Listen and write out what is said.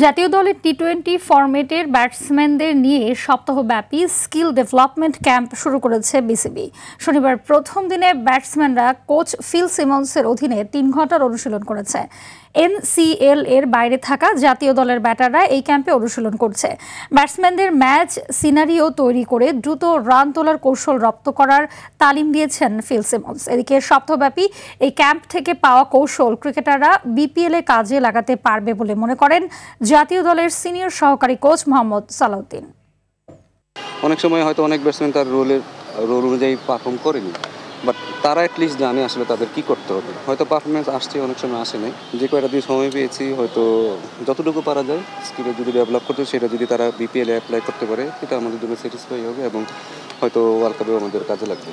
জাতীয় দলের টি-20 ফরম্যাটের ব্যাটসম্যানদের নিয়ে সপ্তাহব্যাপী স্কিল ডেভেলপমেন্ট ক্যাম্প শুরু করেছে বিসিবি। শনিবার প্রথম দিনে ব্যাটসম্যানরা কোচ ফিল সিমন্সের অধীনে ৩ ঘন্টার অনুশীলন করেছে। এনসিএল এর বাইরে থাকা জাতীয় দলের ব্যাটাররা এই ক্যাম্পে অনুশীলন করছে। ব্যাটসম্যানদের ম্যাচ সিনারিও তৈরি করে দ্রুত রান তোলার কৌশল রপ্ত করার তালিম দিয়েছেন ফিল সিমন্স। এদিকে সপ্তাহব্যাপী এই ক্যাম্প থেকে পাওয়া কৌশল ক্রিকেটাররা বিপিএলে কাজে লাগাতে পারবে বলে মনে করেন জাতীয় দলের সিনিয়র সহকারী কোচ মোহাম্মদ সালাউদ্দিন। অনেক সময় হয়তো অনেক ব্যাটসম্যান তার রোল অনুযায়ী পারফর্ম করেনি, বাট তারা অ্যাটলিস্ট জানে আসলে তাদের কি করতে হবে। হয়তো পারফরমেন্স আসছে, অনেক সময় আসে নাই। যে কয়টা দিন সময় পেয়েছি, হয়তো যতটুকু পারা যায় স্কিলে যদি ডেভেলপ করতে, সেটা যদি তারা বিপিএলে অ্যাপ্লাই করতে পারে, সেটা আমাদের জন্য স্যাটিসফাই হবে এবং হয়তো ওয়ার্ল্ড কাপেও আমাদের কাজে লাগবে।